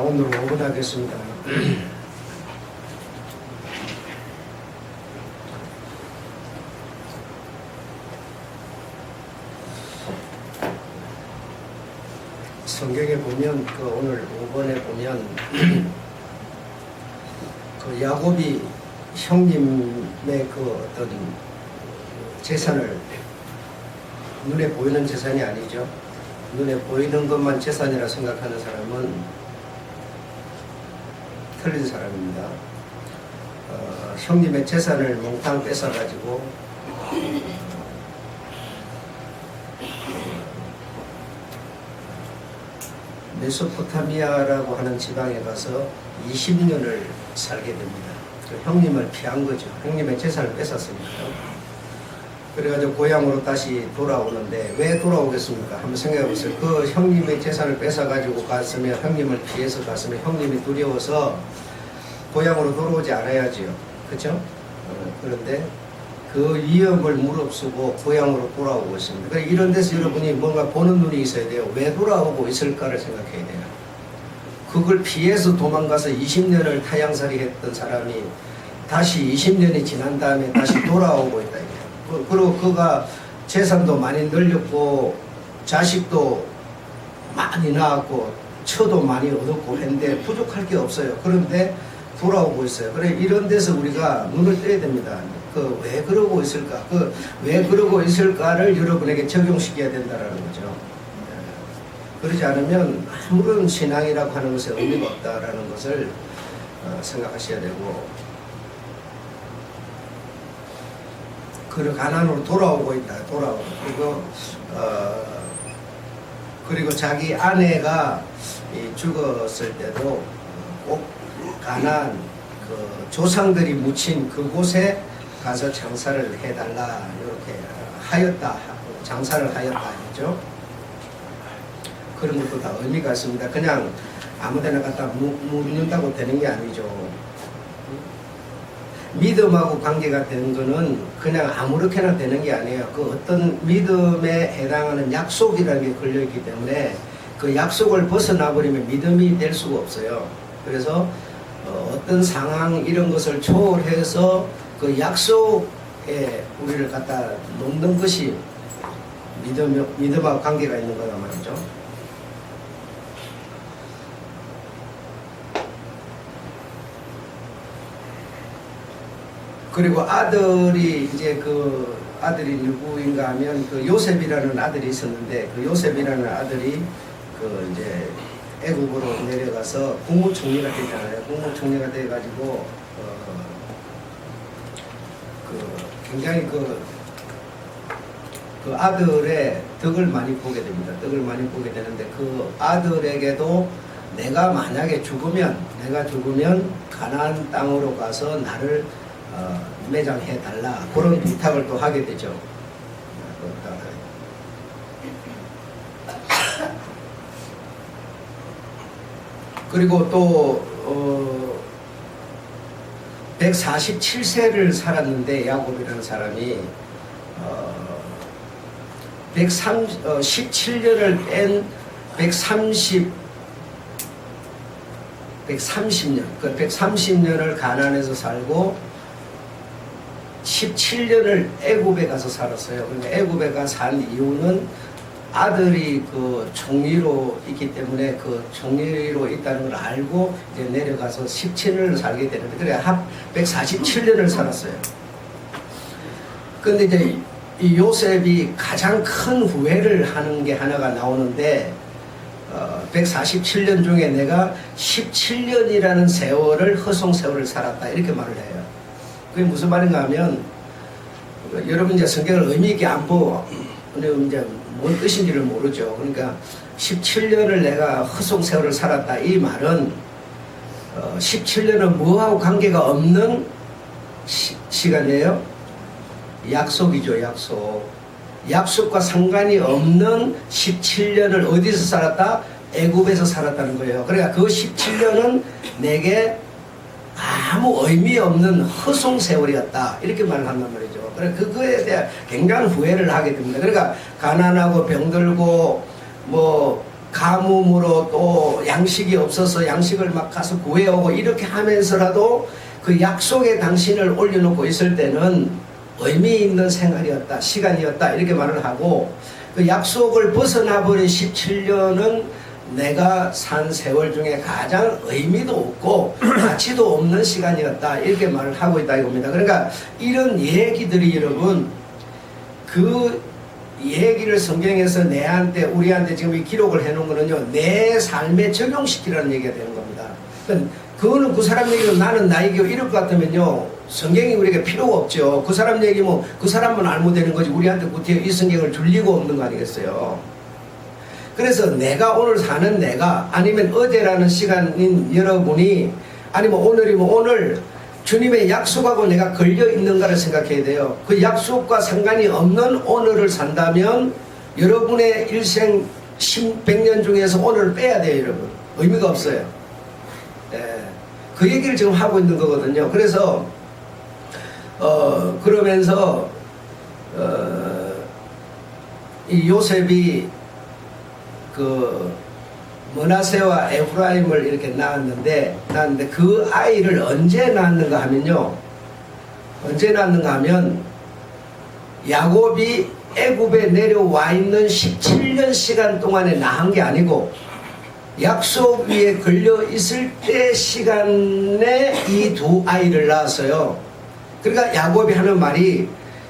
오늘 5분 하겠습니다. 성경에 보면 오늘 5번에 보면 야곱이 형님의 어떤 재산을, 눈에 보이는 재산이 아니죠. 눈에 보이는 것만 재산이라 생각하는 사람은 틀린 사람입니다. 형님의 재산을 몽땅 뺏어가지고 메소포타미아라고 하는 지방에 가서 20년을 살게 됩니다. 형님을 피한 거죠. 형님의 재산을 뺏었으니까. 그래가지고 고향으로 다시 돌아오는데, 왜 돌아오겠습니까? 한번 생각해 보세요. 그 형님의 재산을 뺏어가지고 갔으면, 형님을 피해서 갔으면 형님이 두려워서 고향으로 돌아오지 않아야지요. 그렇죠? 그런데 그 위험을 무릅쓰고 고향으로 돌아오고 있습니다. 그러니까 이런 데서 여러분이 뭔가 보는 눈이 있어야 돼요. 왜 돌아오고 있을까를 생각해야 돼요. 그걸 피해서 도망가서 20년을 타향살이 했던 사람이 다시 20년이 지난 다음에 다시 돌아오고 있다. 그리고 그가 재산도 많이 늘렸고 자식도 많이 낳았고 처도 많이 얻었고 했는데 부족할 게 없어요. 그런데 돌아오고 있어요. 그래, 이런 데서 우리가 눈을 떼야 됩니다. 왜 그러고 있을까? 왜 그러고 있을까를 여러분에게 적용시켜야 된다는 거죠. 그러지 않으면 아무런 신앙이라고 하는 것에 의미가 없다라는 것을 생각하셔야 되고, 그 가난으로 돌아오고 있다. 돌아오고. 그리고 자기 아내가 죽었을 때도 꼭 가난 조상들이 묻힌 그곳에 가서 장사를 해달라, 이렇게 하였다, 장사를 하였다 했죠. 그런 것도 다 의미가 있습니다. 그냥 아무데나 갖다 묻는다고 되는 게 아니죠. 믿음하고 관계가 되는 거는 그냥 아무렇게나 되는 게 아니에요. 어떤 믿음에 해당하는 약속이라는 게 걸려있기 때문에 그 약속을 벗어나버리면 믿음이 될 수가 없어요. 그래서 어떤 상황 이런 것을 초월해서 그 약속에 우리를 갖다 놓는 것이 믿음하고 관계가 있는 거란 말이죠. 그리고 아들이 아들이 누구인가 하면 요셉이라는 아들이 있었는데, 요셉이라는 아들이 애국으로 내려가서 국무총리가 되잖아요. 국무총리가 돼가지고 굉장히 그 아들의 덕을 많이 보게 됩니다. 덕을 많이 보게 되는데, 그 아들에게도 내가 만약에 죽으면 가나안 땅으로 가서 나를 매장해 달라, 그런 부탁을 또 하게 되죠. 그리고 또 147세를 살았는데, 야곱이라는 사람이 17년을 뺀 130년, 130년을 가나안에서 살고 17년을 애굽에 가서 살았어요. 그러니까 애굽에 가서 산 이유는 아들이 총리로 있기 때문에 총리로 있다는 걸 알고 이제 내려가서 17년을 살게 되는데, 그래 합 147년을 살았어요. 근데 이제 이 요셉이 가장 큰 후회를 하는 게 하나가 나오는데, 147년 중에 내가 17년이라는 세월을, 허송 세월을 살았다, 이렇게 말을 해요. 그게 무슨 말인가 하면, 여러분 이제 성경을 의미 있게 안 보고 이제 뭔 뜻인지를 모르죠. 그러니까 17년을 내가 허송 세월을 살았다, 이 말은 17년은 뭐하고 관계가 없는 시간이에요. 약속이죠. 약속과 상관이 없는 17년을 어디서 살았다? 애굽에서 살았다는 거예요. 그러니까 그 17년은 내게 아무 의미 없는 허송 세월이었다, 이렇게 말을 한단 말이죠. 그래 그거에 대해 굉장한 후회를 하게 됩니다. 그러니까 가난하고 병들고 뭐 가뭄으로 또 양식이 없어서 양식을 막 가서 구해오고 이렇게 하면서라도 그 약속에 당신을 올려놓고 있을 때는 의미 있는 생활이었다, 시간이었다 이렇게 말을 하고, 그 약속을 벗어나버린 17년은 내가 산 세월 중에 가장 의미도 없고 가치도 없는 시간이었다 이렇게 말을 하고 있다 이겁니다. 그러니까 이런 얘기들이 여러분, 그 얘기를 성경에서 내한테 우리한테 지금 이 기록을 해놓은 거는요, 내 삶에 적용시키라는 얘기가 되는 겁니다. 그거는 그 사람 얘기로 나는 나 얘기고 이럴 것 같으면요, 성경이 우리에게 필요가 없죠. 그 사람 얘기면 그 사람만 알면 되는 거지 우리한테 구태여 이 성경을 줄 리가 없는 거 아니겠어요. 그래서 내가 오늘 사는 내가, 아니면 어제라는 시간인 여러분이, 아니면 오늘이면 오늘 주님의 약속하고 내가 걸려 있는가를 생각해야 돼요. 그 약속과 상관이 없는 오늘을 산다면 여러분의 일생 100년 중에서 오늘을 빼야 돼요. 여러분, 의미가 없어요. 그 얘기를 지금 하고 있는 거거든요. 그래서 그러면서 이 요셉이 그 므낫세와 에프라임을 이렇게 낳았는데 그 아이를 언제 낳았는가 하면요, 언제 낳았는가 하면 야곱이 애굽에 내려와 있는 17년 시간 동안에 낳은 게 아니고 약속 위에 걸려 있을 때 시간에 이 두 아이를 낳았어요. 그러니까 야곱이 하는 말이,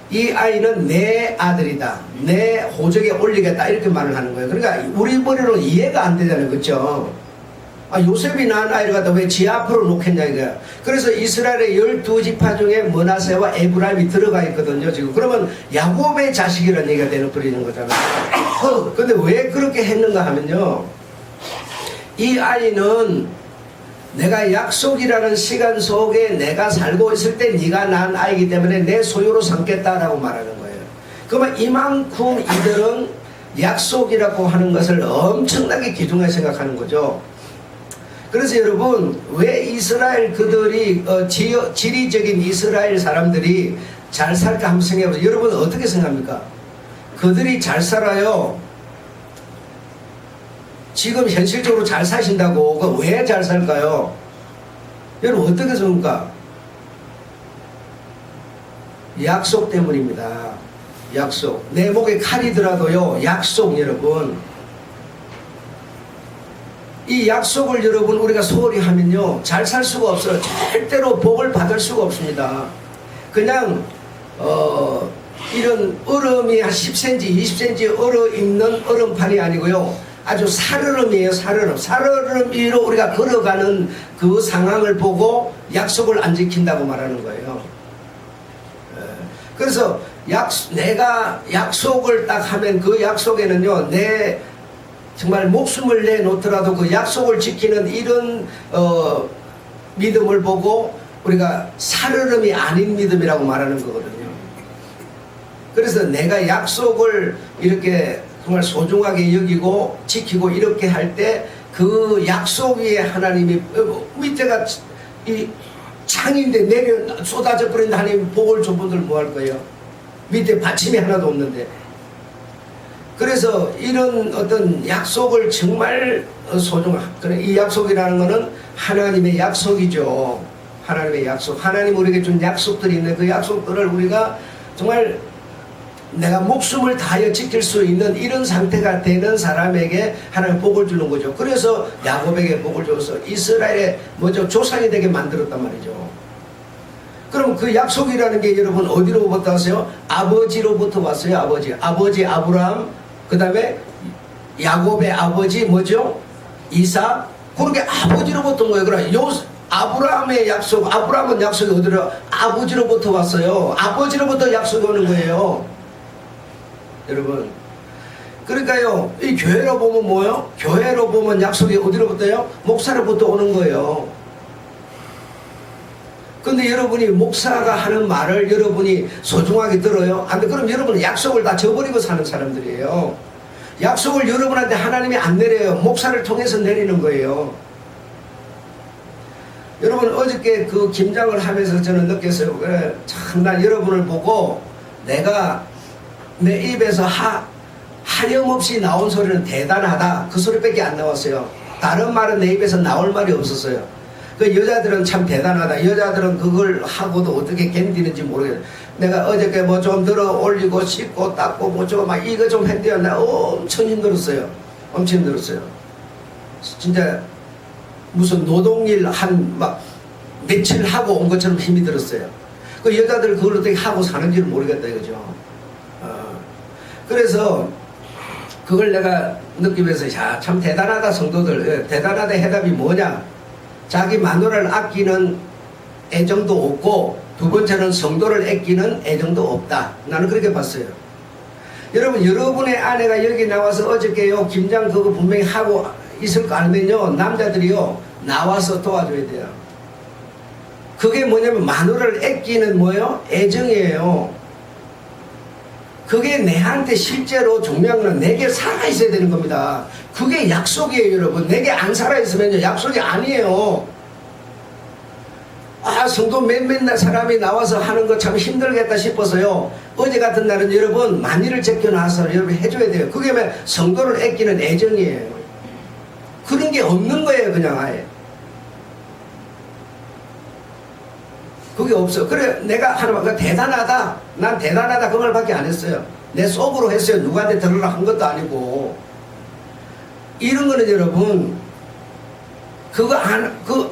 이 아이는 내 아들이다, 내 호적에 올리겠다 이렇게 말을 하는 거예요. 그러니까 우리 머리로 이해가 안 되잖아요. 그렇죠? 요셉이 낳은 아이를 갖다 왜 지 앞으로 놓겠냐 이거야. 그래서 이스라엘의 12지파 중에 므낫세와 에브라임이 들어가 있거든요 지금. 그러면 야곱의 자식이라는 얘기가 되어버리는 거잖아요. 근데 왜 그렇게 했는가 하면요, 이 아이는 내가 약속이라는 시간 속에 내가 살고 있을 때 네가 낳은 아이기 때문에 내 소유로 삼겠다라고 말하는 거예요. 그러면 이만큼 이들은 약속이라고 하는 것을 엄청나게 귀중하게 생각하는 거죠. 그래서 여러분, 왜 이스라엘 그들이 지리적인 이스라엘 사람들이 잘 살까 한번 생각해보세요. 여러분 어떻게 생각합니까? 그들이 잘 살아요. 지금 현실적으로 잘 사신다고. 왜 잘 살까요? 여러분 어떻게 생각합니까? 약속 때문입니다. 약속. 내 목에 칼이 들어도요, 약속. 여러분, 이 약속을 여러분 우리가 소홀히 하면요 잘 살 수가 없어요. 절대로 복을 받을 수가 없습니다. 그냥 이런 얼음이 한 10cm 20cm 얼어 있는 얼음판이 아니고요, 아주 살얼음이에요. 살얼음 위로 우리가 걸어가는 그 상황을 보고 약속을 안 지킨다고 말하는 거예요. 그래서 내가 약속을 딱 하면 그 약속에는요, 내 정말 목숨을 내놓더라도 그 약속을 지키는 이런 믿음을 보고 우리가 살얼음이 아닌 믿음이라고 말하는 거거든요. 그래서 내가 약속을 이렇게 정말 소중하게 여기고 지키고 이렇게 할 때 그 약속 위에 하나님이 밑에가 이 창인데 내려 쏟아져 버린 하나님 복을 준 분들 뭐 할 거예요? 밑에 받침이 하나도 없는데. 그래서 이런 어떤 약속을 정말 이 약속이라는 것은 하나님의 약속이죠. 하나님의 약속. 하나님 우리에게 준 약속들이 있는데 그 약속들을 우리가 정말 내가 목숨을 다하여 지킬 수 있는 이런 상태가 되는 사람에게 하나님 복을 주는 거죠. 그래서 야곱에게 복을 줘서 이스라엘의 조상이 되게 만들었단 말이죠. 그럼 그 약속이라는 게 여러분 어디로부터 왔어요? 아버지로부터 왔어요. 아버지 아브라함, 그 다음에 야곱의 아버지 뭐죠? 이삭. 그렇게 아버지로부터 온 거예요. 그럼 아브라함의 약속, 아브라함은 약속이 어디로? 아버지로부터 왔어요. 아버지로부터 약속이 오는 거예요. 여러분, 그러니까요, 이 교회로 보면 뭐요? 교회로 보면 약속이 어디로부터요? 목사로부터 오는 거예요. 근데 여러분이 목사가 하는 말을 여러분이 소중하게 들어요? 안 돼. 그럼 여러분은 약속을 다 저버리고 사는 사람들이에요. 약속을 여러분한테 하나님이 안 내려요. 목사를 통해서 내리는 거예요. 여러분, 어저께 그 김장을 하면서 저는 느꼈어요. 참, 난 여러분을 보고 내가 내 입에서 하염없이 나온 소리는 대단하다. 그 소리밖에 안 나왔어요. 다른 말은 내 입에서 나올 말이 없었어요. 그 여자들은 참 대단하다. 여자들은 그걸 하고도 어떻게 견디는지 모르겠어요. 내가 어저께 뭐 좀 들어 올리고 씻고 닦고 뭐 좀 막 이거 좀 했대요. 나 엄청 힘들었어요. 엄청 힘들었어요. 진짜 무슨 노동일 한 막 며칠 하고 온 것처럼 힘이 들었어요. 그 여자들 그걸 어떻게 하고 사는지를 모르겠다 이거죠. 그래서 그걸 내가 느끼면서 참 대단하다 성도들. 대단하다 해답이 뭐냐? 자기 마누라를 아끼는 애정도 없고 두 번째는 성도를 아끼는 애정도 없다. 나는 그렇게 봤어요. 여러분, 여러분의 아내가 여기 나와서 어저께요 김장 그거 분명히 하고 있을 거 알면요 남자들이요 나와서 도와줘야 돼요. 그게 뭐냐면 마누라를 아끼는 뭐예요? 애정이에요. 그게 내한테 실제로 중요한 건 내게 살아있어야 되는 겁니다. 그게 약속이에요 여러분. 내게 안 살아있으면 약속이 아니에요. 성도 몇몇 사람이 나와서 하는 거 참 힘들겠다 싶어서요 어제 같은 날은 여러분 만일을 제껴놔서 여러분 해줘야 돼요. 그게 왜 성도를 아끼는 애정이에요. 그런 게 없는 거예요 그냥 아예. 그게 없어. 그래 내가 하는 말 대단하다. 난 대단하다 그 말밖에 안 했어요. 내 속으로 했어요. 누구한테 들으라 한 것도 아니고. 이런 거는 여러분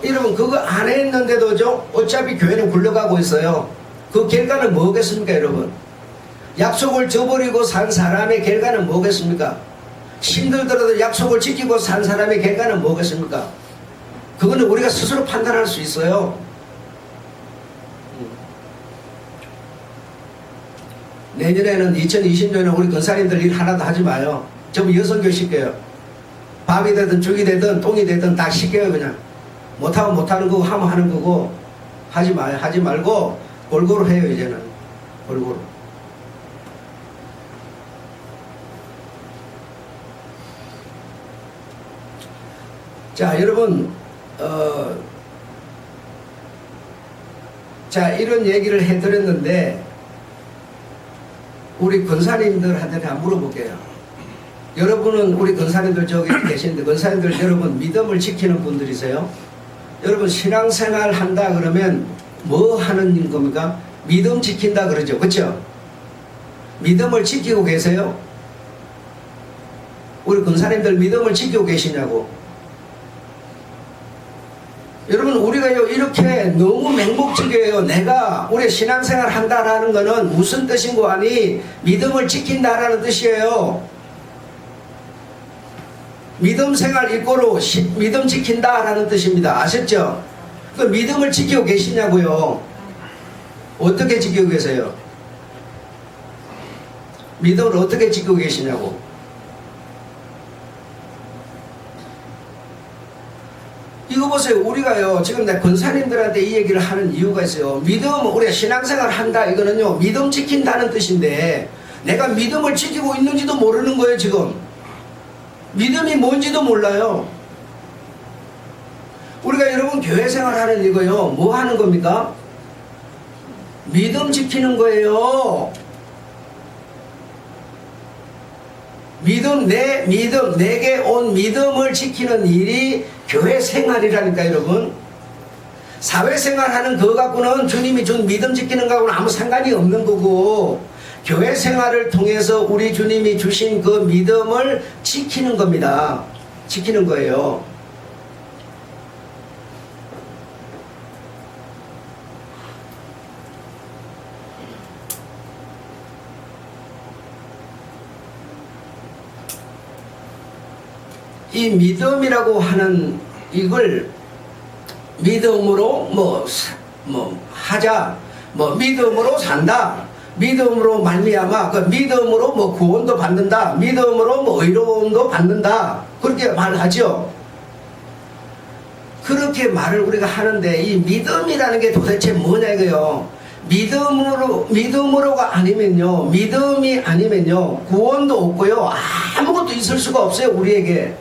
여러분 그거 안 했는데도죠 어차피 교회는 굴러가고 있어요. 그 결과는 뭐겠습니까 여러분? 약속을 저버리고 산 사람의 결과는 뭐겠습니까? 힘들더라도 약속을 지키고 산 사람의 결과는 뭐겠습니까? 그거는 우리가 스스로 판단할 수 있어요. 내년에는 2020년에 우리 권사님들 일 하나도 하지 마요. 전부 여성교 시켜요. 밥이 되든 죽이 되든 똥이 되든 다 시켜요. 그냥 못하면 못하는 거고 하면 하는 거고. 하지 마요. 하지 말고 골고루 해요. 이제는 골고루. 자 여러분 자 이런 얘기를 해드렸는데 우리 권사님들한테 한번 물어볼게요. 여러분은 우리 권사님들 저기 계시는데 권사님들 여러분 믿음을 지키는 분들이세요? 여러분 신앙생활 한다 그러면 뭐 하는 겁니까? 믿음 지킨다 그러죠. 그렇죠? 믿음을 지키고 계세요? 우리 권사님들 믿음을 지키고 계시냐고. 여러분 우리가요 이렇게 너무 맹목적이에요. 내가 우리 신앙생활 한다라는 거는 무슨 뜻인 거 아니? 믿음을 지킨다라는 뜻이에요. 믿음 생활 이꼬로 믿음 지킨다라는 뜻입니다. 아셨죠? 그 믿음을 지키고 계시냐고요. 어떻게 지키고 계세요? 믿음을 어떻게 지키고 계시냐고. 이거 보세요. 우리가요 지금 내 권사님들한테 이 얘기를 하는 이유가 있어요. 믿음 우리가 신앙생활 한다 이거는요 믿음 지킨다는 뜻인데 내가 믿음을 지키고 있는지도 모르는 거예요 지금. 믿음이 뭔지도 몰라요. 우리가 여러분 교회 생활하는 이거요 뭐 하는 겁니까? 믿음 지키는 거예요. 내게 온 믿음을 지키는 일이 교회 생활이라니까 여러분. 사회생활 하는 그거 갖고는 주님이 준 믿음 지키는 거하고는 아무 상관이 없는 거고 교회 생활을 통해서 우리 주님이 주신 그 믿음을 지키는 겁니다. 지키는 거예요. 이 믿음이라고 하는 이걸 믿음으로 하자, 믿음으로 산다, 믿음으로 말미암아 그 믿음으로 구원도 받는다, 믿음으로 의로움도 받는다 그렇게 말하죠. 그렇게 말을 우리가 하는데 이 믿음이라는 게 도대체 뭐냐 이거요. 믿음으로가 아니면요 믿음이 아니면요 구원도 없고요 아무것도 있을 수가 없어요. 우리에게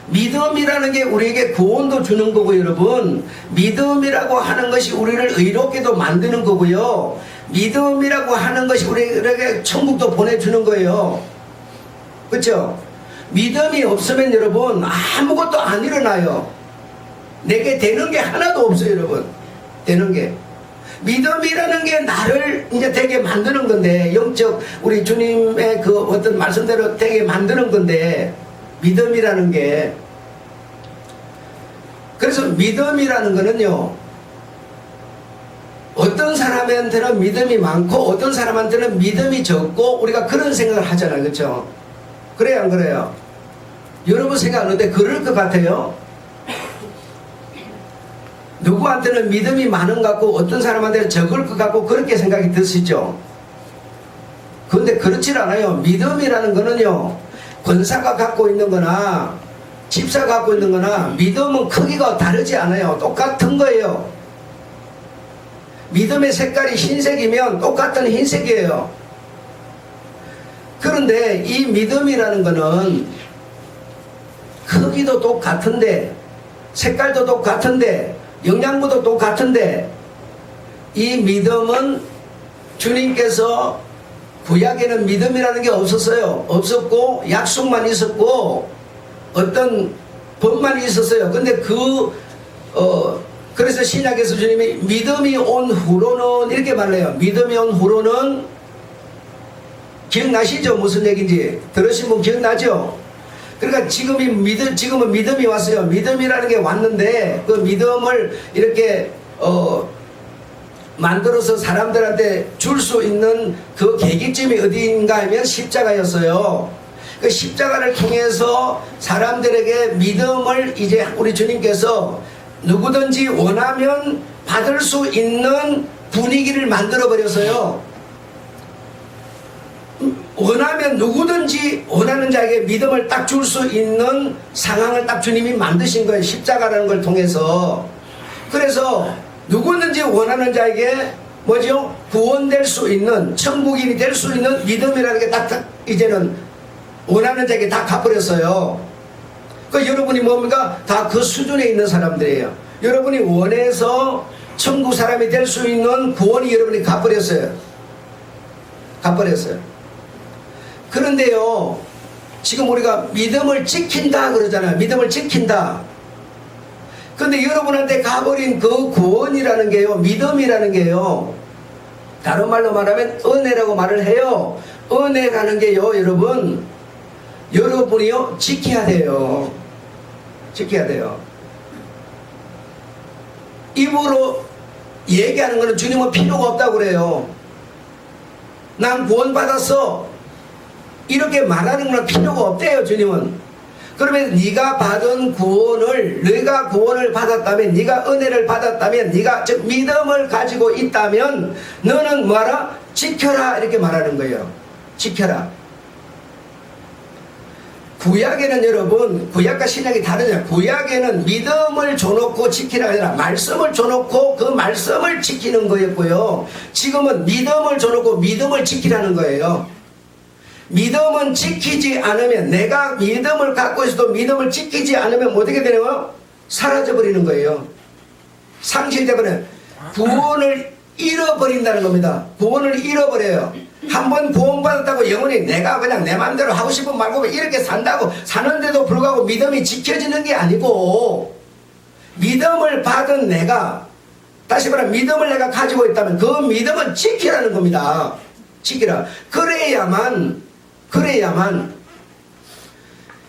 믿음이라는 게 우리에게 구원도 주는 거고 여러분 믿음이라고 하는 것이 우리를 의롭게도 만드는 거고요 믿음이라고 하는 것이 우리에게 천국도 보내주는 거예요. 그렇죠? 믿음이 없으면 여러분 아무것도 안 일어나요. 내게 되는 게 하나도 없어요, 여러분. 되는 게. 믿음이라는 게 나를 이제 되게 만드는 건데, 영적 우리 주님의 그 어떤 말씀대로 되게 만드는 건데, 믿음이라는 게. 그래서 믿음이라는 거는요, 어떤 사람한테는 믿음이 많고 어떤 사람한테는 믿음이 적고, 우리가 그런 생각을 하잖아요. 그렇죠? 그래요, 안 그래요? 여러분 생각하는데 그럴 것 같아요? 누구한테는 믿음이 많은 것 같고 어떤 사람한테는 적을 것 같고 그렇게 생각이 드시죠? 그런데 그렇지 않아요. 믿음이라는 거는요, 권사가 갖고 있는 거나 집사가 갖고 있는 거나 믿음은 크기가 다르지 않아요. 똑같은 거예요. 믿음의 색깔이 흰색이면 똑같은 흰색이에요. 그런데 이 믿음이라는 거는 크기도 똑같은데, 색깔도 똑같은데, 영양분도 똑같은데, 이 믿음은 주님께서 구약에는 믿음이라는 게 없었어요. 없었고 약속만 있었고 어떤 법만 있었어요. 근데 그래서 신약에서 주님이 믿음이 온 후로는 이렇게 말해요. 믿음이 온 후로는, 기억나시죠? 무슨 얘기인지 들으신 분 기억나죠? 그러니까 지금은 믿음이 왔어요. 믿음이라는 게 왔는데 그 믿음을 이렇게 만들어서 사람들한테 줄 수 있는 그 계기점이 어디인가 하면 십자가였어요. 그 십자가를 통해서 사람들에게 믿음을 이제 우리 주님께서 누구든지 원하면 받을 수 있는 분위기를 만들어 버렸어요. 원하면 누구든지 원하는 자에게 믿음을 딱 줄 수 있는 상황을 딱 주님이 만드신 거예요. 십자가라는 걸 통해서. 그래서 누구든지 원하는 자에게 뭐죠? 구원될 수 있는, 천국인이 될 수 있는 믿음이라는 게 딱 이제는 원하는 자에게 다 갚버렸어요. 그 여러분이 뭡니까? 다 그 수준에 있는 사람들이에요. 여러분이 원해서 천국 사람이 될 수 있는 구원이 여러분이 갚버렸어요. 갚버렸어요. 그런데요, 지금 우리가 믿음을 지킨다 그러잖아요. 믿음을 지킨다. 근데 여러분한테 가버린 그 구원이라는 게요, 믿음이라는 게요, 다른 말로 말하면 은혜라고 말을 해요. 은혜라는 게요, 여러분이요 지켜야 돼요. 지켜야 돼요. 입으로 얘기하는 거는 주님은 필요가 없다고 그래요. 난 구원받았어, 이렇게 말하는 건 필요가 없대요, 주님은. 그러면 네가 받은 구원을, 네가 구원을 받았다면, 네가 은혜를 받았다면, 네가 즉 믿음을 가지고 있다면 너는 뭐하라? 지켜라, 이렇게 말하는 거예요. 지켜라. 구약에는 여러분, 구약과 신약이 다르잖아요. 구약에는 믿음을 줘놓고 지키라가 아니라 말씀을 줘놓고 그 말씀을 지키는 거였고요. 지금은 믿음을 줘놓고 믿음을 지키라는 거예요. 믿음은 지키지 않으면, 내가 믿음을 갖고 있어도 믿음을 지키지 않으면 어떻게 되는 거예요? 사라져버리는 거예요. 상실되버려요. 구원을 잃어버린다는 겁니다. 구원을 잃어버려요. 한번 구원받았다고 영원히 내가 그냥 내 마음대로 하고 싶은 말고 이렇게 산다고 사는데도 불구하고 믿음이 지켜지는 게 아니고, 믿음을 받은 내가, 다시 말하면 믿음을 내가 가지고 있다면 그 믿음은 지키라는 겁니다. 지키라. 그래야만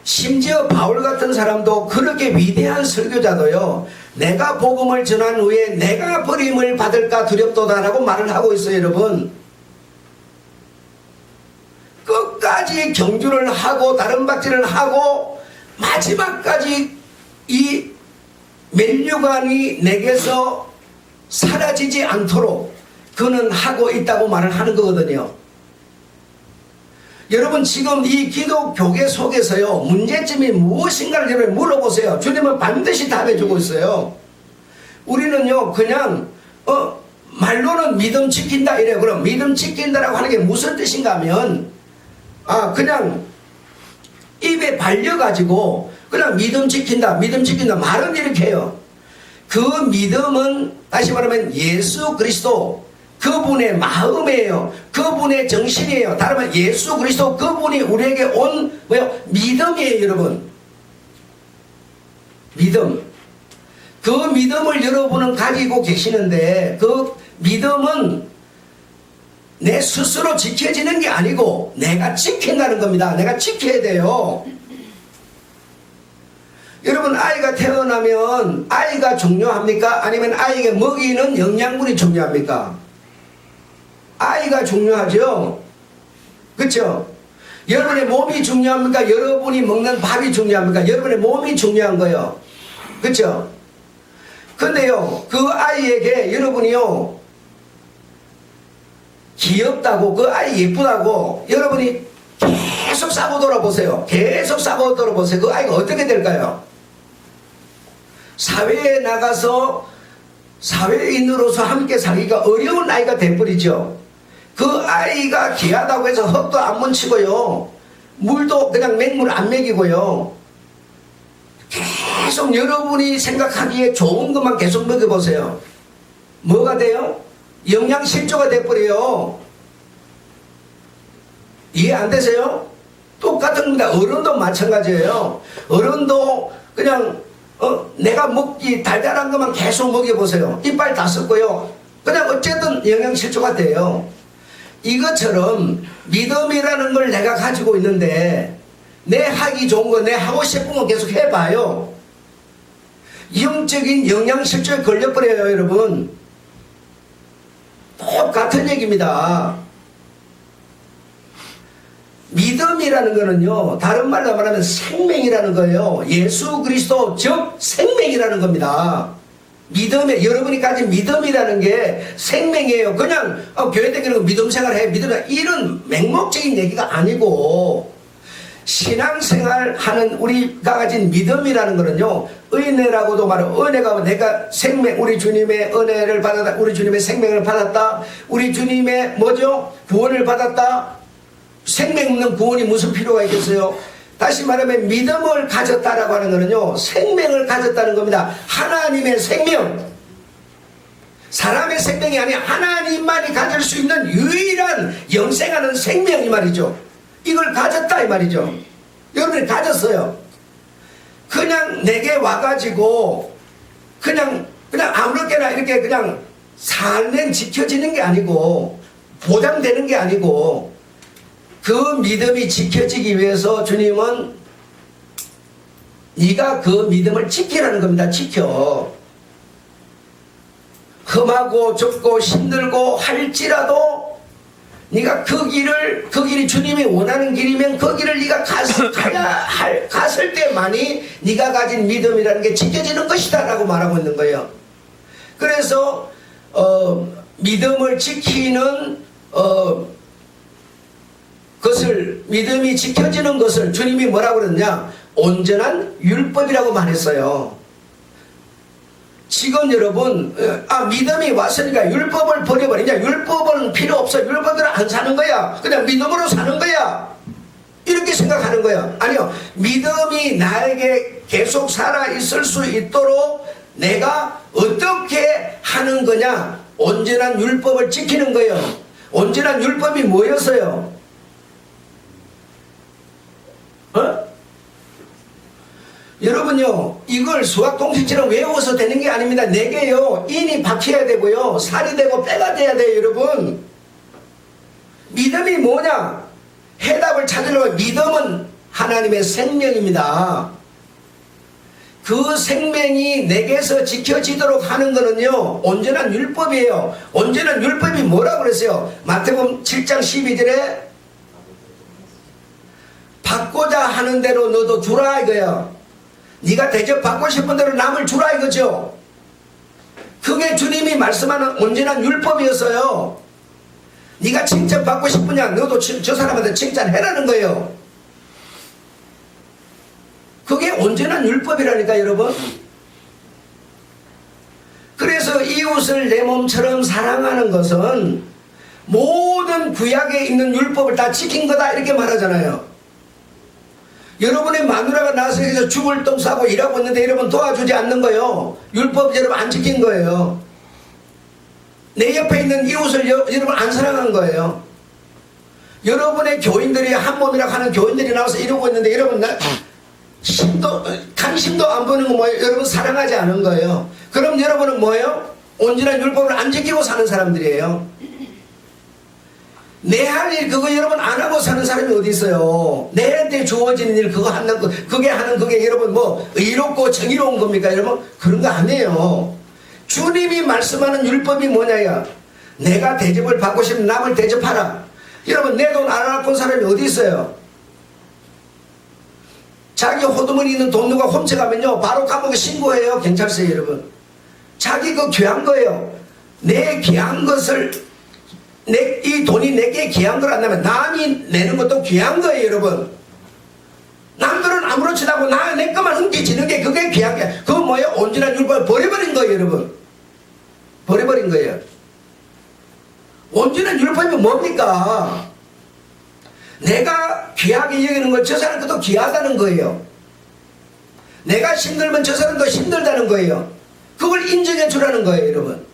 심지어 바울 같은 사람도, 그렇게 위대한 설교자도요, 내가 복음을 전한 후에 내가 버림을 받을까 두렵도다라고 말을 하고 있어요. 여러분, 끝까지 경주를 하고 다른 박질을 하고 마지막까지 이 면류관이 내게서 사라지지 않도록 그는 하고 있다고 말을 하는 거거든요. 여러분, 지금 이 기독교계 속에서요, 문제점이 무엇인가를 여러분 물어보세요. 주님은 반드시 답해주고 있어요. 우리는요, 그냥 말로는 믿음 지킨다 이래요. 그럼 믿음 지킨다라고 하는 게 무슨 뜻인가 하면, 그냥 입에 발려가지고 그냥 믿음 지킨다 말은 이렇게 해요. 그 믿음은 다시 말하면 예수 그리스도, 그분의 마음이에요. 그분의 정신이에요. 다른 말 예수 그리스도 그분이 우리에게 온 뭐요? 믿음이에요, 여러분. 믿음. 그 믿음을 여러분은 가지고 계시는데 그 믿음은 내 스스로 지켜지는 게 아니고 내가 지킨다는 겁니다. 내가 지켜야 돼요. 여러분, 아이가 태어나면 아이가 중요합니까? 아니면 아이에게 먹이는 영양분이 중요합니까? 아이가 중요하죠. 그렇죠? 여러분의 몸이 중요합니까? 여러분이 먹는 밥이 중요합니까? 여러분의 몸이 중요한 거예요. 그렇죠? 근데요, 그 아이에게 여러분이요, 귀엽다고, 그 아이 예쁘다고 여러분이 계속 싸고 돌아보세요. 계속 싸고 돌아보세요. 그 아이가 어떻게 될까요? 사회에 나가서 사회인으로서 함께 살기가 어려운 아이가 돼버리죠. 그 아이가 귀하다고 해서 흙도 안 묻히고요, 물도 그냥 맹물 안 먹이고요, 계속 여러분이 생각하기에 좋은 것만 계속 먹여보세요. 뭐가 돼요? 영양실조가 돼버려요. 이해 안 되세요? 똑같은 겁니다. 어른도 마찬가지예요. 어른도 그냥 내가 먹기 달달한 것만 계속 먹여보세요. 이빨 다 썩고요, 그냥 어쨌든 영양실조가 돼요. 이것처럼 믿음이라는 걸 내가 가지고 있는데 내 하기 좋은 거, 내 하고 싶은 거 계속 해봐요. 영적인 영양실조에 걸려버려요, 여러분. 똑같은 얘기입니다. 믿음이라는 거는요, 다른 말로 말하면 생명이라는 거예요. 예수 그리스도 즉 생명이라는 겁니다. 믿음에, 여러분이 가진 믿음이라는 게 생명이에요. 그냥 교회 다니는 거 믿음 생활해, 믿음 생활, 이런 맹목적인 얘기가 아니고, 신앙생활 하는 우리가 가진 믿음이라는 거는요, 은혜라고도 말해요. 은혜가 내가 생명, 우리 주님의 은혜를 받았다, 우리 주님의 생명을 받았다, 우리 주님의 뭐죠? 구원을 받았다. 생명 없는 구원이 무슨 필요가 있겠어요? 다시 말하면 믿음을 가졌다라고 하는 거는요, 생명을 가졌다는 겁니다. 하나님의 생명, 사람의 생명이 아니라 하나님만이 가질 수 있는 유일한 영생하는 생명, 이 말이죠. 이걸 가졌다 이 말이죠. 여러분이 가졌어요. 그냥 내게 와가지고 그냥 아무렇게나 이렇게 그냥 살면 지켜지는 게 아니고, 보장되는 게 아니고, 그 믿음이 지켜지기 위해서 주님은 네가 그 믿음을 지키라는 겁니다. 지켜. 험하고 좁고 힘들고 할지라도 네가 그 길이 주님이 원하는 길이면 그 길을 네가 갔을 때만이 네가 가진 믿음이라는 게 지켜지는 것이다 라고 말하고 있는 거예요. 그래서 믿음을 지키는 것을, 믿음이 지켜지는 것을 주님이 뭐라고 그랬냐? 온전한 율법이라고 말했어요. 지금 여러분, 믿음이 왔으니까 율법을 버려버리냐? 율법은 필요 없어. 율법대로 안 사는 거야. 그냥 믿음으로 사는 거야. 이렇게 생각하는 거야. 아니요. 믿음이 나에게 계속 살아있을 수 있도록 내가 어떻게 하는 거냐? 온전한 율법을 지키는 거예요. 온전한 율법이 뭐였어요? 여러분요, 이걸 수학 공식처럼 외워서 되는 게 아닙니다. 내게요, 인이 박혀야 되고요, 살이 되고 뼈가 돼야 돼요, 여러분. 믿음이 뭐냐? 해답을 찾으려면 믿음은 하나님의 생명입니다. 그 생명이 내게서 지켜지도록 하는 거는요, 온전한 율법이에요. 온전한 율법이 뭐라고 그랬어요? 마태복음 7장 12절에 받고자 하는 대로 너도 주라 이거야. 네가 대접받고 싶은 대로 남을 주라 이거죠. 그게 주님이 말씀하는 온전한 율법이었어요. 네가 칭찬받고 싶으냐? 너도 저 사람한테 칭찬해라는 거예요. 그게 온전한 율법이라니까, 여러분. 그래서 이웃을 내 몸처럼 사랑하는 것은 모든 구약에 있는 율법을 다 지킨 거다 이렇게 말하잖아요. 여러분의 마누라가 나서서 죽을 똥 싸고 일하고 있는데 여러분 도와주지 않는 거예요. 율법 여러분 안 지킨 거예요. 내 옆에 있는 이웃을 여러분 안 사랑한 거예요. 여러분의 교인들이 한 몸이라고 하는 교인들이 나와서 이러고 있는데 여러분 관심도 안 보는 거 뭐예요? 여러분 사랑하지 않은 거예요. 그럼 여러분은 뭐예요? 온전한 율법을 안 지키고 사는 사람들이에요. 내 할 일 그거 여러분 안 하고 사는 사람이 어디 있어요? 내한테 주어지는 일 그거 하는 거 그게 하는 그게 여러분 뭐 의롭고 정의로운 겁니까 여러분? 그런 거 아니에요. 주님이 말씀하는 율법이 뭐냐야? 내가 대접을 받고 싶으면 남을 대접하라. 여러분 내 돈 안 갖고 온 사람이 어디 있어요? 자기 호두머니 있는 돈 누가 훔쳐가면요 바로 감옥에 신고해요. 경찰서에 여러분. 자기 그 귀한 거예요. 내 귀한 것을 이 돈이 내게 귀한 걸 안다면 남이 내는 것도 귀한 거예요 여러분. 남들은 아무렇지도 않고 내 것만 훔치지는 게 그게 귀한 게 그거 뭐예요? 온전한 율법을 버려버린 거예요 여러분. 버려버린 거예요. 온전한 율법이 뭡니까? 내가 귀하게 여기는 걸 저 사람 것도 귀하다는 거예요. 내가 힘들면 저 사람도 힘들다는 거예요. 그걸 인정해 주라는 거예요 여러분.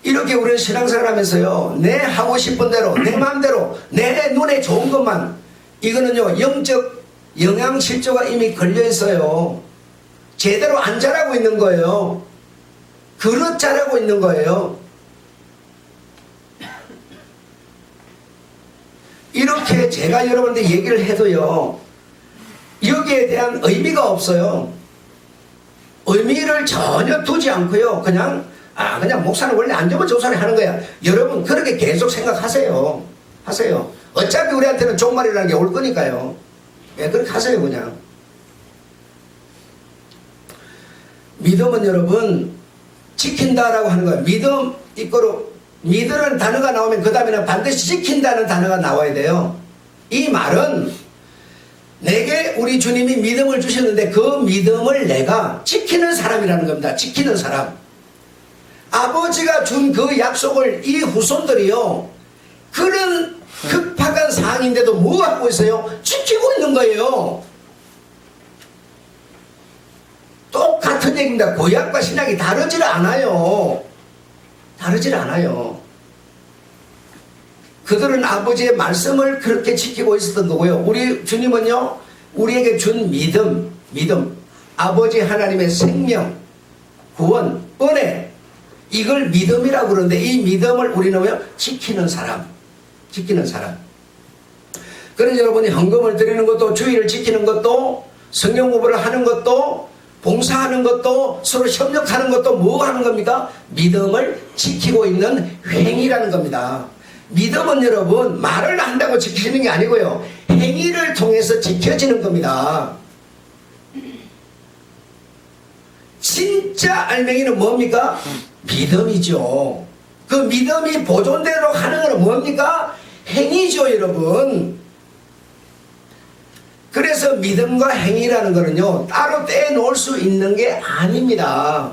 이렇게 우리는 신앙생활 하면서요 내 하고 싶은 대로 내 마음대로 내 눈에 좋은 것만 이거는요 영적 영양실조가 이미 걸려 있어요. 제대로 안 자라고 있는 거예요. 그릇 자라고 있는 거예요. 이렇게 제가 여러분들 얘기를 해도요 여기에 대한 의미가 없어요. 의미를 전혀 두지 않고요 그냥 목사는 원래 안 좋으면 조사를 하는 거야. 여러분 그렇게 계속 생각하세요. 하세요. 어차피 우리한테는 종말이라는 게 올 거니까요. 예, 그렇게 하세요 그냥. 믿음은 여러분 지킨다라고 하는 거예요. 믿음 이거로 믿으라는 단어가 나오면 그 다음에는 반드시 지킨다는 단어가 나와야 돼요. 이 말은 내게 우리 주님이 믿음을 주셨는데 그 믿음을 내가 지키는 사람이라는 겁니다. 지키는 사람. 아버지가 준 그 약속을 이 후손들이요 그런 급박한 상황인데도 뭐 하고 있어요? 지키고 있는 거예요. 똑같은 얘기입니다. 구약과 신약이 다르질 않아요. 다르질 않아요. 그들은 아버지의 말씀을 그렇게 지키고 있었던 거고요. 우리 주님은요 우리에게 준 믿음 아버지 하나님의 생명 구원 은혜 이걸 믿음이라고 그러는데 이 믿음을 우리는 지키는 사람. 그래서 여러분이 헌금을 드리는 것도 주의를 지키는 것도 성경 공부를 하는 것도 봉사하는 것도 서로 협력하는 것도 뭐 하는 겁니까? 믿음을 지키고 있는 행위라는 겁니다. 믿음은 여러분 말을 한다고 지키는 게 아니고요 행위를 통해서 지켜지는 겁니다. 진짜 알맹이는 뭡니까? 믿음이죠. 그 믿음이 보존대로 하는 건 뭡니까? 행위죠 여러분. 그래서 믿음과 행위라는 거는요 따로 떼놓을 수 있는 게 아닙니다.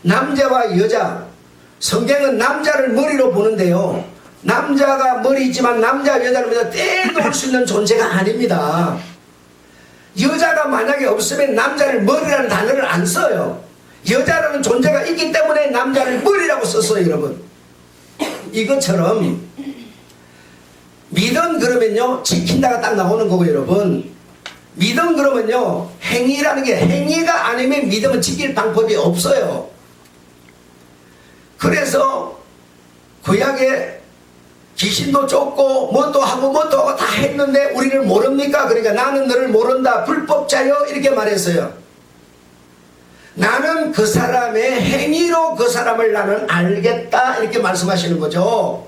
남자와 여자 성경은 남자를 머리로 보는데요 남자가 머리 있지만 남자 여자를 떼놓을 수 있는 존재가 아닙니다. 여자가 만약에 없으면 남자를 머리라는 단어를 안 써요. 여자라는 존재가 있기 때문에 남자를 머리라고 썼어요 여러분. 이것처럼 믿음 그러면요 지킨다가 딱 나오는 거고 여러분 믿음 그러면요 행위라는 게 행위가 아니면 믿음은 지킬 방법이 없어요. 그래서 구약에 귀신도 쫓고 뭣도 하고 다 했는데 우리를 모릅니까? 그러니까 나는 너를 모른다 불법자여 이렇게 말했어요. 나는 그 사람의 행위로 그 사람을 나는 알겠다 이렇게 말씀하시는 거죠.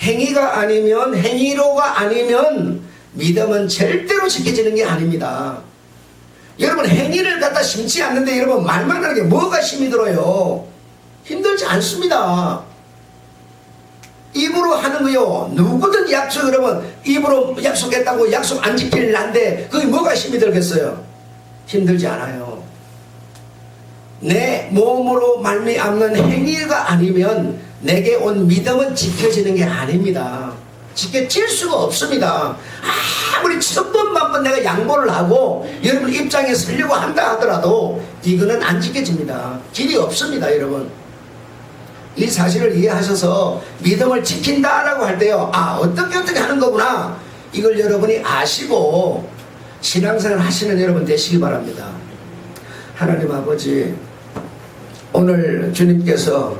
행위가 아니면 행위로가 아니면 믿음은 절대로 지켜지는 게 아닙니다. 여러분 행위를 갖다 심지 않는데 여러분 말만 하는 게 뭐가 힘이 들어요? 힘들지 않습니다. 입으로 하는 거요 누구든 약속 여러분 입으로 약속했다고 약속 안 지킬 난데 그게 뭐가 힘이 들겠어요? 힘들지 않아요. 내 몸으로 말미암는 행위가 아니면 내게 온 믿음은 지켜지는 게 아닙니다. 지켜질 수가 없습니다. 아무리 천번만번 내가 양보를 하고 여러분 입장에 서려고 한다 하더라도 이거는 안 지켜집니다. 길이 없습니다. 여러분 이 사실을 이해하셔서 믿음을 지킨다라고 할 때요, 어떻게 하는 거구나, 이걸 여러분이 아시고 신앙생활 하시는 여러분 되시기 바랍니다. 하나님 아버지, 오늘 주님께서